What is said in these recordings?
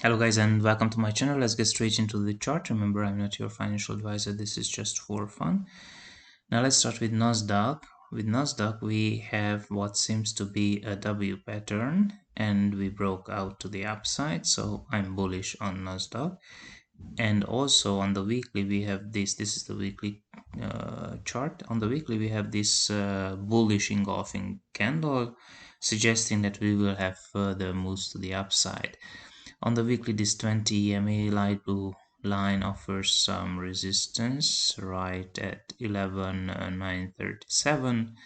Hello guys and welcome to my channel. Let's get straight into the chart. Remember, I'm not your financial advisor. This is just for fun. Now let's start with Nasdaq. With Nasdaq, we have what seems to be a W pattern and we broke out to the upside. So I'm bullish on Nasdaq. And also on the weekly, we have this is the weekly chart. On the weekly, we have this bullish engulfing candle suggesting that we will have further moves to the upside. On the weekly, this 20 EMA light blue line offers some resistance right at 11,937.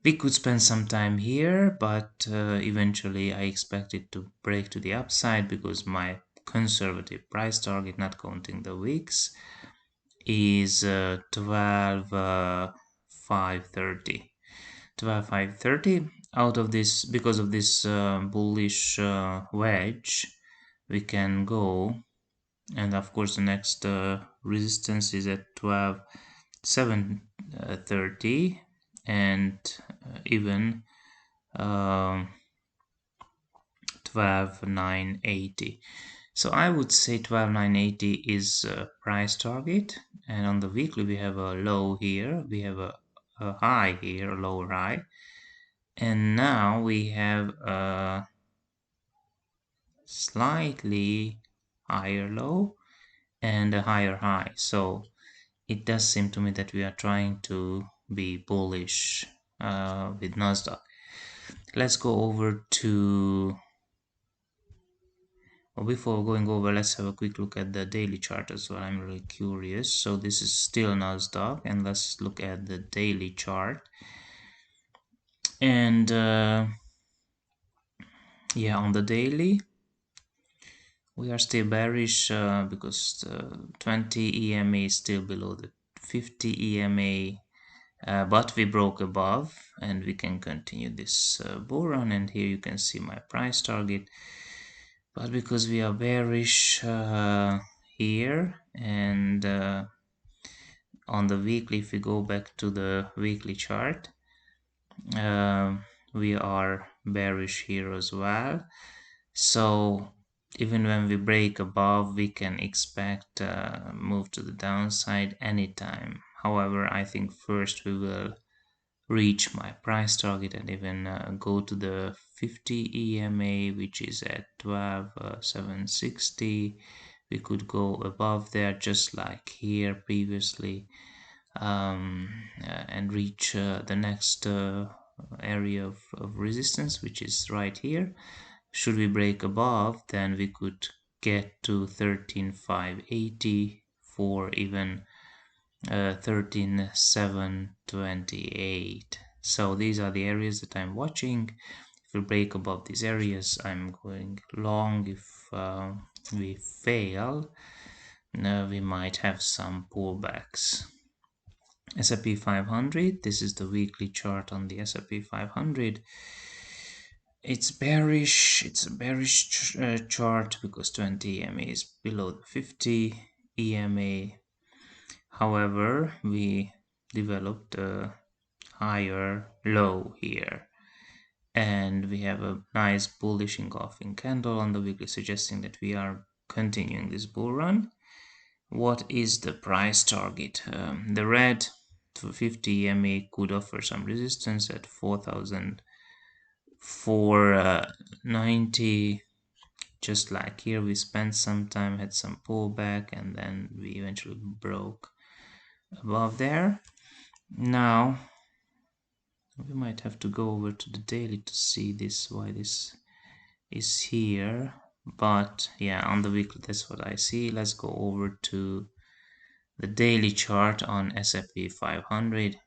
We could spend some time here, but eventually I expect it to break to the upside because my conservative price target, not counting the wicks, is 12,530. 12,530. Out of this, because of this bullish wedge, we can go, and of course the next resistance is at 12,730 and even 12,980. So I would say 12,980 is a price target, and on the weekly we have a low here, we have a high here, a lower high, and now we have a slightly higher low and a higher high. So it does seem to me that we are trying to be bullish with Nasdaq. Let's go over to, well, before going over, let's have a quick look at the daily chart as well. I'm really curious. So this is still Nasdaq, and let's look at the daily chart. And yeah, on the daily, we are still bearish because the 20 EMA is still below the 50 EMA, but we broke above and we can continue this bull run. And here you can see my price target, but because we are bearish here, and on the weekly, if we go back to the weekly chart, we are bearish here as well. So even when we break above, we can expect move to the downside anytime. However, I think first we will reach my price target and even go to the 50 EMA, which is at 12,760. We could go above there just like here previously, and reach the next area of resistance, which is right here. Should we break above, then we could get to 13,580 for even 13,728. So these are the areas that I'm watching. If we break above these areas, I'm going long. If we fail, we might have some pullbacks. Sp500, this is the weekly chart on the Sp500. It's bearish. It's a bearish chart because 20 EMA is below the 50 EMA. However, we developed a higher low here, and we have a nice bullish engulfing candle on the weekly suggesting that we are continuing this bull run. What is the price target? The red 50 EMA could offer some resistance at 4,490. Just like here, we spent some time, had some pullback, and then we eventually broke above there. Now we might have to go over to the daily to see this, why this is here, but yeah, on the weekly that's what I see. Let's go over to the daily chart on Sp500.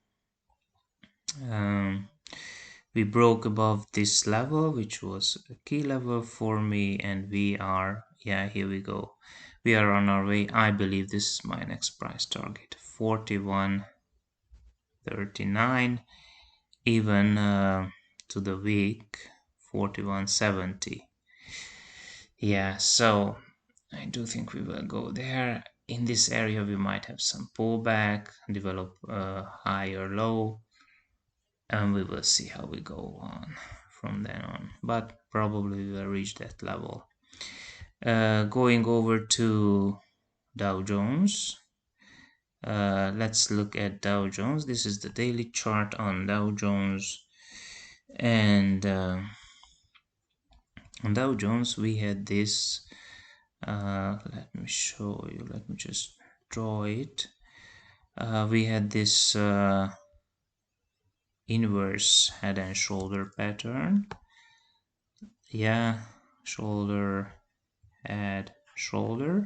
We broke above this level, which was a key level for me, and we are, yeah, here we go, we are on our way. I believe this is my next price target, 41.39, even to the week 41.70. Yeah, so I do think we will go there. In this area we might have some pullback, develop a higher low, and we will see how we go on from then on, but probably we will reach that level. Going over to Dow Jones. Let's look at Dow Jones. This is the daily chart on Dow Jones, and on Dow Jones we had this. Let me show you. Let me just draw it. We had this inverse head and shoulder pattern. Yeah, shoulder, head, shoulder,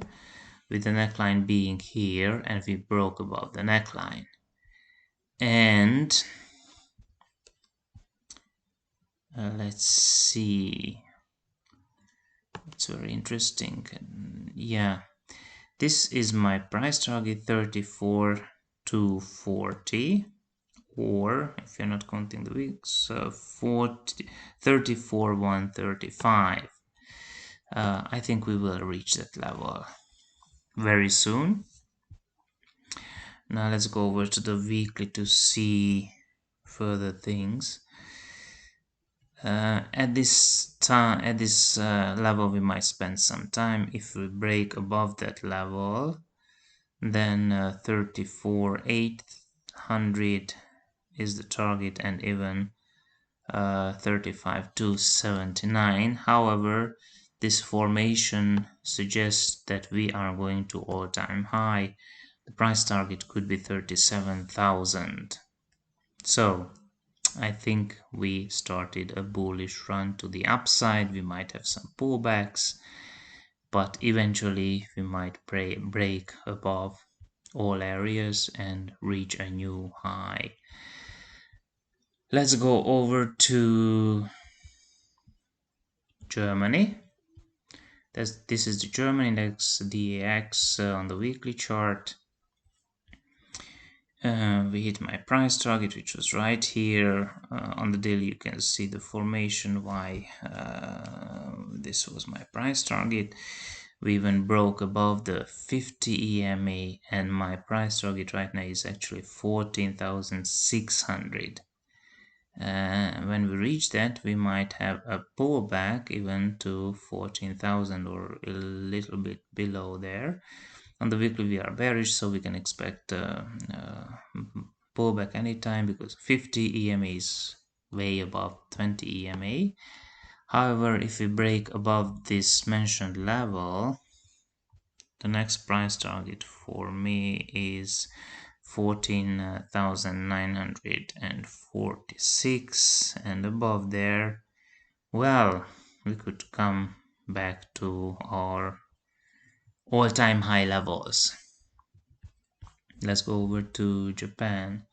with the neckline being here, and we broke above the neckline. And let's see, it's very interesting. Yeah, this is my price target, 34,240, or if you're not counting the weeks, 34,135. I think we will reach that level very soon. Now let's go over to the weekly to see further things. At this time, at this level, we might spend some time. If we break above that level, then 34,800 is the target, and even 35,279. However, this formation suggests that we are going to all-time high. The price target could be 37,000. So I think we started a bullish run to the upside. We might have some pullbacks, but eventually we might break above all areas and reach a new high. Let's go over to Germany. This is the German index, DAX, on the weekly chart. We hit my price target, which was right here. On the daily, you can see the formation, why this was my price target. We even broke above the 50 EMA, and my price target right now is actually 14,600. When we reach that, we might have a pullback even to 14,000 or a little bit below there. On the weekly, we are bearish, so we can expect pullback anytime, because 50 EMA is way above 20 EMA. However, if we break above this mentioned level, the next price target for me is 14,946, and above there, well, we could come back to our all-time high levels. Let's go over to Japan.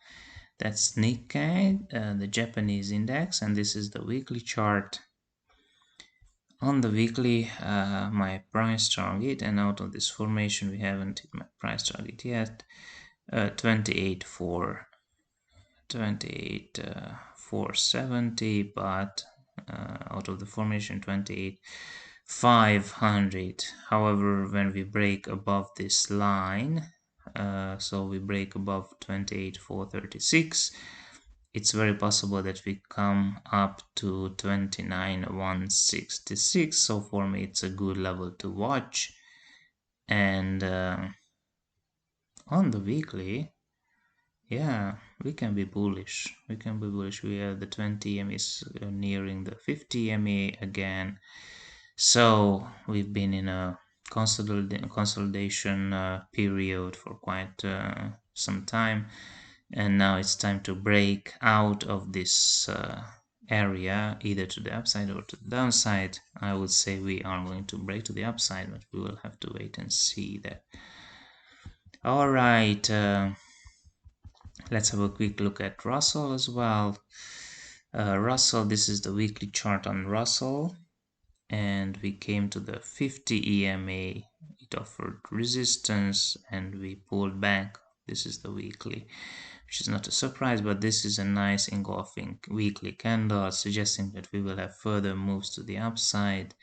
That's Nikkei, the Japanese index, and this is the weekly chart. On the weekly, my price target, and out of this formation we haven't hit my price target yet, 28,470, but out of the formation 28,500. However, when we break above this line, so we break above 28,436, it's very possible that we come up to 29,166. So for me, it's a good level to watch. And on the weekly, yeah, we can be bullish. We can be bullish. We have the 20 EMA is nearing the 50 EMA again. So we've been in a consolidation period for quite some time, and now it's time to break out of this area, either to the upside or to the downside. I would say we are going to break to the upside, but we will have to wait and see that. All right, let's have a quick look at Russell as well. Russell, this is the weekly chart on Russell, and we came to the 50 EMA. It offered resistance and we pulled back. This is the weekly, which is not a surprise, but this is a nice engulfing weekly candle, suggesting that we will have further moves to the upside.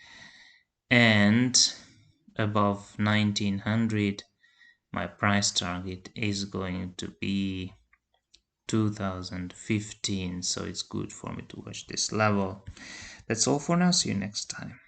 And above 1900, my price target is going to be 2015, so it's good for me to watch this level. That's all for now. See you next time.